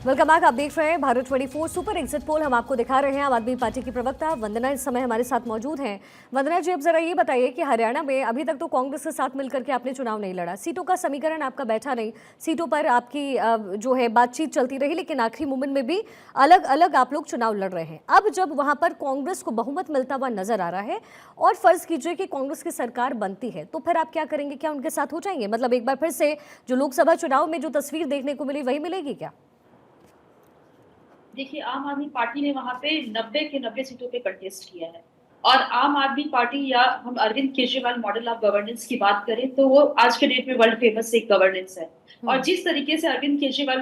Welcome back. आप देख रहे हैं भारत 24 सुपर एग्जिट पोल। हम आपको दिखा रहे हैं आम आदमी पार्टी की प्रवक्ता वंदना इस समय हमारे साथ मौजूद हैं। वंदना जी, अब जरा ये बताइए कि हरियाणा में अभी तक तो कांग्रेस के साथ मिलकर के आपने चुनाव नहीं लड़ा, सीटों का समीकरण आपका बैठा नहीं, सीटों पर आपकी जो है बातचीत चलती रही, लेकिन आखिरी मोमेंट में भी अलग अलग आप लोग चुनाव लड़ रहे हैं। अब जब वहां पर कांग्रेस को बहुमत मिलता हुआ नजर आ रहा है और फर्ज कीजिए कि कांग्रेस की सरकार बनती है, तो फिर आप क्या करेंगे? क्या उनके साथ हो जाएंगे? मतलब एक बार फिर से जो लोकसभा चुनाव में जो तस्वीर देखने को मिली वही मिलेगी क्या? देखिए, आम आदमी पार्टी ने वहां पे 90 के 90 सीटों पे कंटेस्ट किया है। और आम आदमी पार्टी या हम Arvind Kejriwal model of governance की बात करें तो वो आज के डेट में वर्ल्ड फेमस एक गवर्नेंस है। और जिस तरीके से Arvind Kejriwal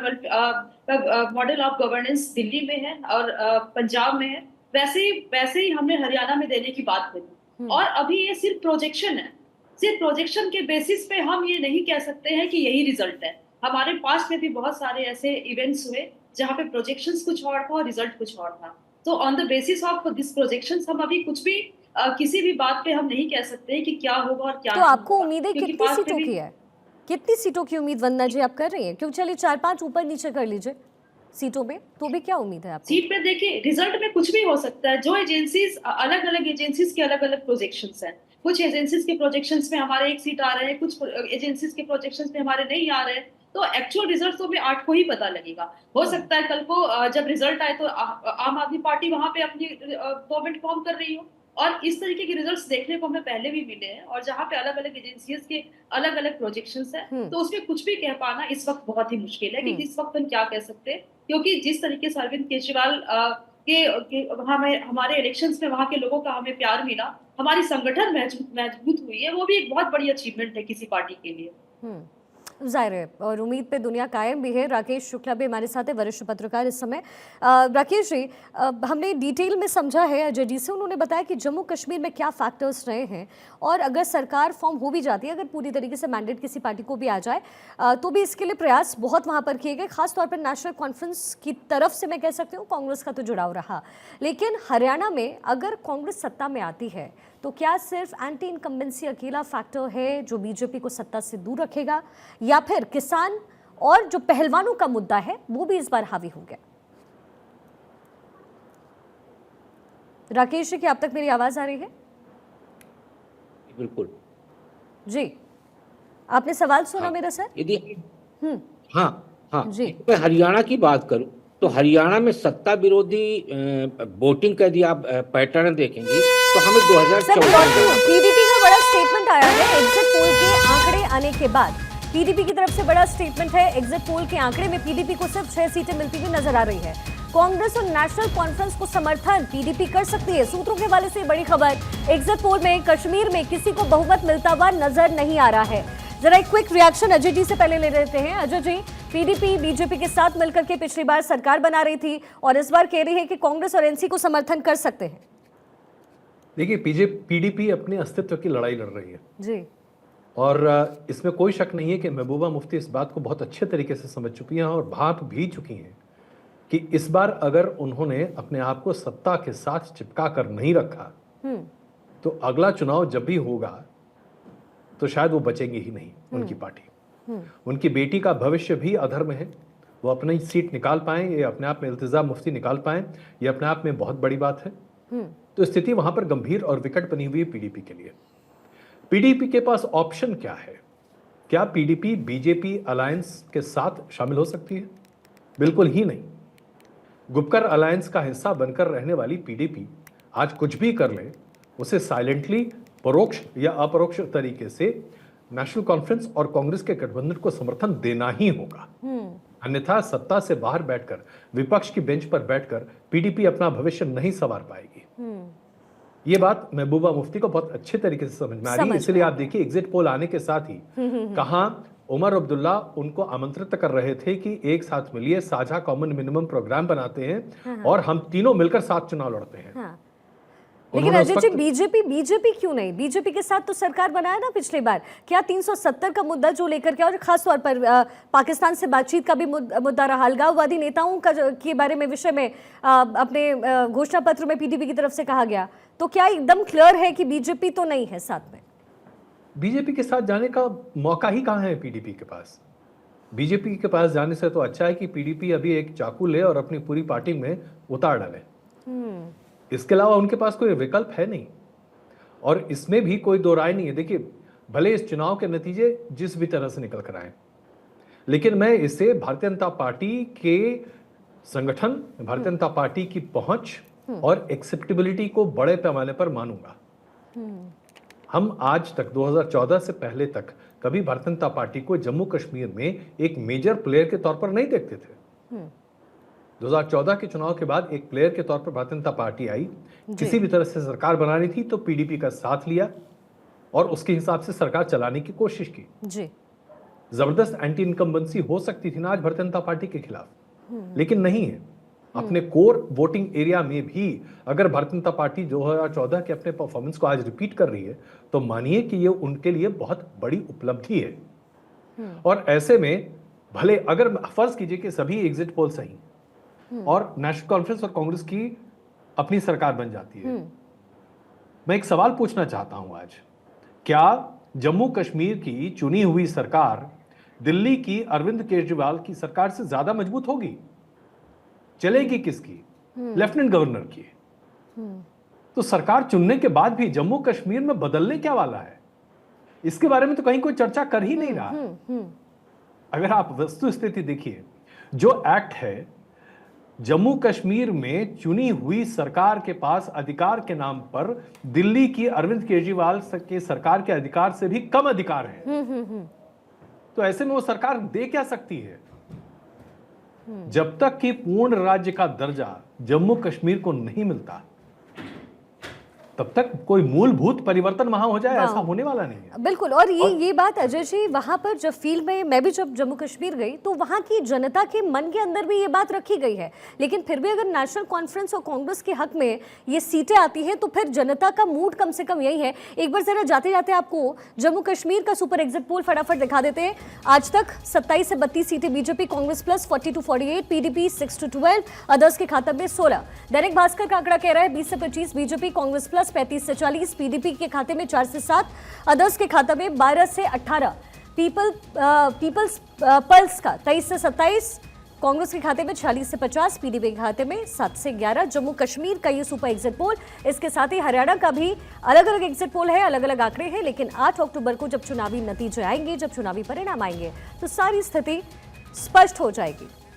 model of governance Delhi में है और पंजाब में है, वैसे ही हमने हरियाणा में देने की बात करी। और अभी ये सिर्फ प्रोजेक्शन है। सिर्फ प्रोजेक्शन के बेसिस पे हम ये नहीं कह सकते हैं कि यही रिजल्ट है। हमारे पास में भी बहुत सारे ऐसे इवेंट्स हुए जहाँ पे प्रोजेक्शंस कुछ और था और रिजल्ट कुछ और था। तो on the basis of this projections हम अभी कुछ भी किसी भी बात पे हम नहीं कह सकते कि क्या होगा और क्या तो नहीं आपको होगा, उम्मीदें क्योंकि कितनी पास्ट में सीटों भी की है? कितनी सीटों की उम्मीद वंदना जी आप कर रही हैं? क्योंकि चलिए 4-5 ऊपर नीचे कर लीजिए सीटों में, तो भी क्या उम्मीद है आपको? सीट पे देखिए, रिजल्ट में कुछ भी हो सकता है। जो एजेंसीज अलग अलग एजेंसीज के अलग अलग प्रोजेक्शंस हैं। कुछ एजेंसीज के प्रोजेक्शंस में हमारे 1 सीट आ रहे हैं, कुछ एजेंसीज के प्रोजेक्शंस में हमारे नहीं आ रहे हैं। तो एक्चुअल रिजल्ट तो में 8 को ही पता लगेगा। हो सकता है कल को जब रिजल्ट आए तो आम आदमी पार्टी वहां पे अपनी गवर्नमेंट फॉर्म कर रही हो। और इस तरीके के रिजल्ट्स देखने को हमें पहले भी मिले हैं, और जहाँ पे अलग अलग एजेंसीज के अलग अलग प्रोजेक्शंस हैं, तो उसमें कुछ भी कह पाना इस वक्त बहुत ही मुश्किल है कि इस वक्त हम क्या कह सकते हैं। क्योंकि जिस तरीके से अरविंद केजरीवाल के हमारे इलेक्शंस में वहां के लोगों का हमें प्यार मिला, हमारी संगठन मजबूत हुई है, वो भी एक बहुत बड़ी अचीवमेंट है किसी पार्टी के लिए। जाहिर है, और उम्मीद पे दुनिया कायम भी है। राकेश शुक्ला भी हमारे साथ है, वरिष्ठ पत्रकार इस समय। राकेश जी, हमने डिटेल में समझा है अजय जी से, उन्होंने बताया कि जम्मू कश्मीर में क्या फैक्टर्स रहे हैं, और अगर सरकार फॉर्म हो भी जाती है, अगर पूरी तरीके से मैंडेट किसी पार्टी को भी आ जाए, तो भी इसके लिए प्रयास बहुत वहाँ पर किए गए, खासतौर पर नेशनल कॉन्फ्रेंस की तरफ से। मैं कह सकती हूँ कांग्रेस का तो जुड़ाव रहा, लेकिन हरियाणा में अगर कांग्रेस सत्ता में आती है तो क्या सिर्फ एंटी इनकम्बेंसी अकेला फैक्टर है जो बीजेपी को सत्ता से दूर रखेगा, या फिर किसान और जो पहलवानों का मुद्दा है वो भी इस बार हावी हो गया? राकेश जी, क्या अब तक मेरी आवाज आ रही है? बिल्कुल जी, आपने सवाल सुना हाँ। मेरा सर? यदि हाँ हाँ जी। मैं हरियाणा की बात करूं तो हरियाणा में सत्ता विरोधी वोटिंग का यदि आप पैटर्न देखेंगे तो हमें सर 2014 में पीडीपी का बड़ा स्टेटमेंट आया है एग्जिट पोल के आंकड़े आने के बाद। पीडीपी की तरफ से बड़ा स्टेटमेंट है। एग्जिट पोल के आंकड़े में पीडीपी को सिर्फ 6 सीटें मिलती हुई नजर आ रही है। कांग्रेस और नेशनल कॉन्फ्रेंस को समर्थन पीडीपी कर सकती है। सूत्रों के हवाले से बड़ी खबर, एग्जिट पोल में कश्मीर में किसी को बहुमत मिलता हुआ नजर नहीं आ रहा है। जरा एक क्विक रिएक्शन अजय जी से पहले ले लेते हैं। अजय जी, पीडीपी बीजेपी के साथ मिलकर के पिछली बार सरकार बना रही थी और इस बार कह रही है कि कांग्रेस और एनसी को समर्थन कर सकते हैं। देखिए, पीडीपी अपने अस्तित्व की लड़ाई लड़ रही है जी, और इसमें कोई शक नहीं है कि महबूबा मुफ्ती इस बात को बहुत अच्छे तरीके से समझ चुकी हैं और भाप भी चुकी हैं कि इस बार अगर उन्होंने अपने आप को सत्ता के साथ चिपका कर नहीं रखा तो अगला चुनाव जब भी होगा तो शायद वो बचेंगे ही नहीं। उनकी पार्टी, उनकी बेटी का भविष्य भी अधर में है। वो अपनी सीट निकाल पाएं, ये अपने आप में इल्तिजा मुफ्ती निकाल पाएं, ये अपने आप में बहुत बड़ी बात है। तो स्थिति वहां पर गंभीर और विकट बनी हुई है पीडीपी के लिए। पीडीपी के पास ऑप्शन क्या है? क्या पीडीपी बीजेपी अलायंस के साथ शामिल हो सकती है? बिल्कुल ही नहीं। गुपकर अलायंस का हिस्सा बनकर रहने वाली पीडीपी आज कुछ भी कर ले, उसे साइलेंटली परोक्ष या अपरोक्ष तरीके से नेशनल कॉन्फ्रेंस और कांग्रेस के गठबंधन को समर्थन देना ही होगा। अन्यथा सत्ता से बाहर बैठकर, विपक्ष की बेंच पर बैठकर पीडीपी अपना भविष्य नहीं संवार पाएगी। ये बात महबूबा मुफ्ती को बहुत अच्छे तरीके से समझ में आ रही है। इसलिए आप देखिए, एग्जिट पोल आने के साथ ही कहां उमर अब्दुल्ला उनको आमंत्रित कर रहे थे कि एक साथ मिलिए, साझा कॉमन मिनिमम प्रोग्राम बनाते हैं और हम तीनों मिलकर साथ चुनाव लड़ते हैं। लेकिन अजय जी, बीजेपी क्यों नहीं? बीजेपी के साथ तो सरकार बनाया ना पिछली बार। क्या 370 का मुद्दा जो लेकर के, और खासतौर पर पाकिस्तान से बातचीत का भी मुद्दा रहा, अलगाववादी नेताओं का के बारे में विषय में अपने घोषणा पत्र में पीडीपी की तरफ से कहा गया, तो क्या एकदम क्लियर है कि बीजेपी तो नहीं है साथ में? बीजेपी के साथ जाने का मौका ही कहां है पीडीपी के पास? बीजेपी के पास जाने से तो अच्छा है कि पीडीपी अभी एक चाकू ले और अपनी पूरी पार्टी में उतार डाले। इसके अलावा उनके पास कोई विकल्प है नहीं, और इसमें भी कोई दो राय नहीं है। देखिए, भले इस चुनाव के नतीजे जिस भी तरह से निकल कर आए, लेकिन मैं इसे भारतीय जनता पार्टी के संगठन, भारतीय जनता पार्टी की पहुंच और एक्सेप्टेबिलिटी को बड़े पैमाने पर मानूंगा। हम आज तक 2014 से पहले तक कभी भारतीय जनता पार्टी को जम्मू कश्मीर में एक मेजर प्लेयर के तौर पर नहीं देखते थे। 2014 के चुनाव के बाद एक प्लेयर के तौर पर भारतीय जनता पार्टी आई, किसी भी तरह से सरकार बनानी थी तो पीडीपी का साथ लिया और उसके हिसाब से सरकार चलाने की कोशिश की जी। जबरदस्त एंटी इनकम्बेंसी हो सकती थी ना आज भारतीय जनता पार्टी के खिलाफ, लेकिन नहीं है। अपने कोर वोटिंग एरिया में भी अगर भारतीय जनता पार्टी 2014 के अपने परफॉर्मेंस को आज रिपीट कर रही है तो मानिए कि ये उनके लिए बहुत बड़ी उपलब्धि है। और ऐसे में भले अगर फर्ज कीजिए कि सभी एग्जिट पोल सही और नेशनल कॉन्फ्रेंस और कांग्रेस की अपनी सरकार बन जाती है, मैं एक सवाल पूछना चाहता हूं आज, क्या जम्मू कश्मीर की चुनी हुई सरकार दिल्ली की अरविंद केजरीवाल की सरकार से ज्यादा मजबूत होगी? चलेगी किसकी? लेफ्टिनेंट गवर्नर की। तो सरकार चुनने के बाद भी जम्मू कश्मीर में बदलने क्या वाला है, इसके बारे में तो कहीं कोई चर्चा कर ही नहीं रहा। अगर आप वस्तु स्थिति देखिए, जो एक्ट है जम्मू कश्मीर में चुनी हुई सरकार के पास अधिकार के नाम पर दिल्ली की अरविंद केजरीवाल के सरकार के अधिकार से भी कम अधिकार है। तो ऐसे में वो सरकार दे क्या सकती है? जब तक कि पूर्ण राज्य का दर्जा जम्मू कश्मीर को नहीं मिलता तब तक कोई मूलभूत परिवर्तन वहां हो जाए, ऐसा होने वाला नहीं है। बिल्कुल। और ये बात अजय जी, वहां पर जब फील्ड में मैं भी जब जम्मू कश्मीर गई तो वहां की जनता के मन के अंदर भी ये बात रखी गई है, लेकिन फिर भी अगर नेशनल कॉन्फ्रेंस और कांग्रेस के हक में ये सीटें आती हैं तो फिर जनता का मूड कम से कम यही है। एक बार जरा जाते जाते आपको जम्मू कश्मीर का सुपर एग्जिट पोल फटाफट दिखा देते हैं। आज तक 27 से 32 सीटें BJP, Congress plus 40 to 48, PDP 6 to 12, others के खाते में 16। दैनिक भास्कर का आंकड़ा कह रहा है 20 से 25 बीजेपी, कांग्रेस प्लस 35 से 40, पीडीपी के खाते में 4 से 7, अदर्स के खाते में 12 से 18, पीपल्स पल्स का 23 से 27, कांग्रेस के खाते में 46 से 50, पीडीपी के खाते में 7 से 11। जम्मू कश्मीर का ये सुपर एग्जिट पोल, इसके साथ ही हरियाणा का भी अलग अलग एग्जिट पोल है, अलग अलग आंकड़े हैं, लेकिन 8 अक्टूबर को जब चुनावी नतीजे आएंगे, जब चुनावी परिणाम आएंगे तो सारी स्थिति स्पष्ट हो जाएगी।